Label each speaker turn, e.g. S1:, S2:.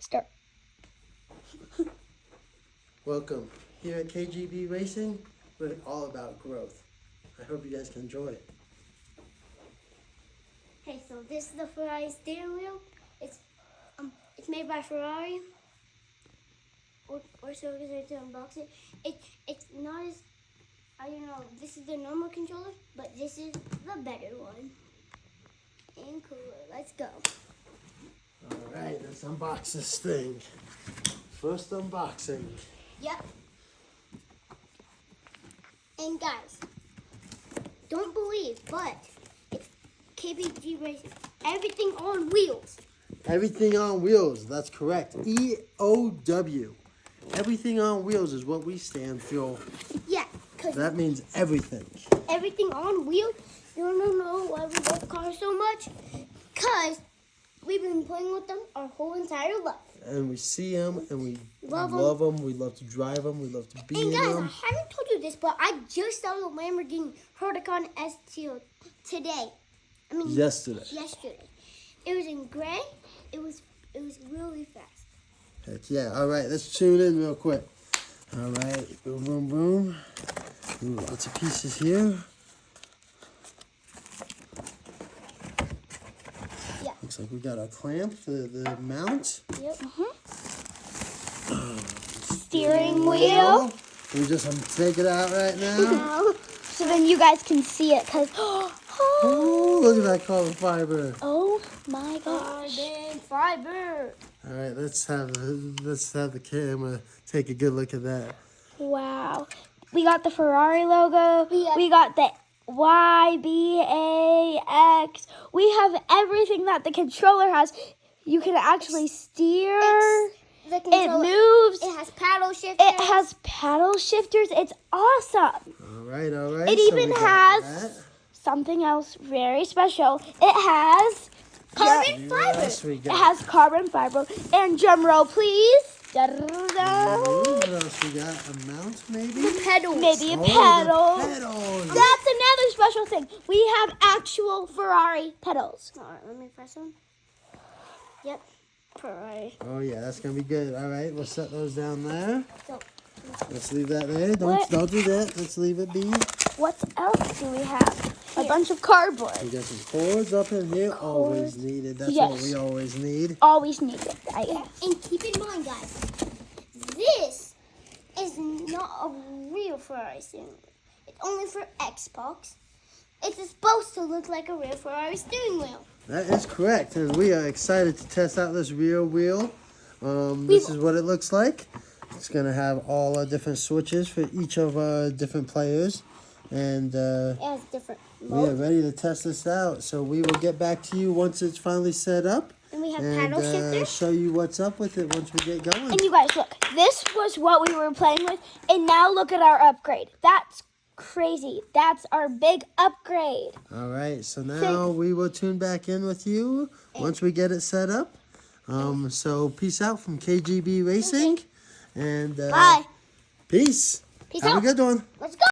S1: Start.
S2: Welcome. Here at K.G.B. Racing, we're all about growth. I hope you guys can enjoy it.
S1: Hey, so this is the Ferrari steering wheel. It's made by Ferrari. Or so because I to unbox it. It's not as, I don't know, this is the normal controller, but this is the better one. And cooler. Let's go.
S2: Alright, let's unbox this thing. First unboxing.
S1: Yep. And guys, don't believe, but it's K.B.G. Racing. Everything on wheels.
S2: Everything on wheels, that's correct. EOW. Everything on wheels is what we stand for.
S1: Yeah, because
S2: That means everything.
S1: everything on wheels. You don't know why we love cars so much? Because we've been playing with them our whole entire life.
S2: And we see them and we
S1: Love 'em.
S2: love them. We love to drive them. We love to be
S1: And
S2: in
S1: guys,
S2: them.
S1: I haven't told you this, but I just saw the Lamborghini Huracan STO today. I mean,
S2: Yesterday.
S1: It was in gray. It was really fast.
S2: Heck yeah. Alright, let's tune in real quick. Alright, boom, boom, boom. Ooh, lots of pieces here.
S1: Yeah.
S2: Looks like we got a clamp for the mount.
S1: Yep.
S3: Steering wheel.
S2: We just take it out right now.
S3: So then you guys can see it, because
S2: Oh, look at that carbon fiber.
S3: oh my gosh.
S1: Carbon fiber.
S2: All right, let's have the camera take a good look at that.
S3: Wow. We got the Ferrari logo.
S1: Yeah.
S3: We got the YBAX. We have everything that the controller has. You can actually steer.
S1: The
S3: It
S1: controller,
S3: moves.
S1: It has paddle shifters.
S3: It has paddle shifters. It's awesome.
S2: All right, all right.
S3: It
S2: so
S3: even
S2: we got
S3: has
S2: that.
S3: something else very special. It has
S1: carbon
S2: What
S1: fiber.
S2: else we
S3: It
S2: got?
S3: has carbon fiber. And drum roll, please. Da-da-da-da.
S2: Ooh, what else we got? A mount, maybe?
S1: Pedals.
S3: Maybe a
S2: Oh,
S3: pedal.
S2: the pedals.
S3: That's another special thing. We have actual Ferrari pedals.
S1: All right, let me press them. Yep. Ferrari.
S2: Oh yeah, that's gonna be good. All right, we'll set those down there.
S1: So,
S2: Let's leave that there.
S3: What?
S2: Don't do that. Let's leave it be.
S3: What else do we have? A bunch of cardboard.
S2: We got some cords up in here. Always needed. That's what
S3: Yes.
S2: we always need.
S3: Always need it. I guess.
S1: and keep in mind, guys, this is not a real Ferrari steering wheel. It's only for Xbox. It's supposed to look like a real Ferrari steering wheel.
S2: That is correct, and we are excited to test out this real wheel. This is what it looks like. It's gonna have all our different switches for each of our different players, and
S1: It has different
S2: we are
S1: modes.
S2: ready to test this out. So we will get back to you once it's finally set up,
S1: And we have
S2: and
S1: paddle shifters.
S2: show you what's up with it once we get going.
S3: And you guys, look. This was what we were playing with, and now look at our upgrade. That's crazy. That's our big upgrade.
S2: All right, so now we will tune back in with you once we get it set up. So peace out from K.G.B. Racing, and
S1: Bye.
S2: peace.
S1: Peace
S2: Have
S1: out.
S2: a good one.
S1: Let's go.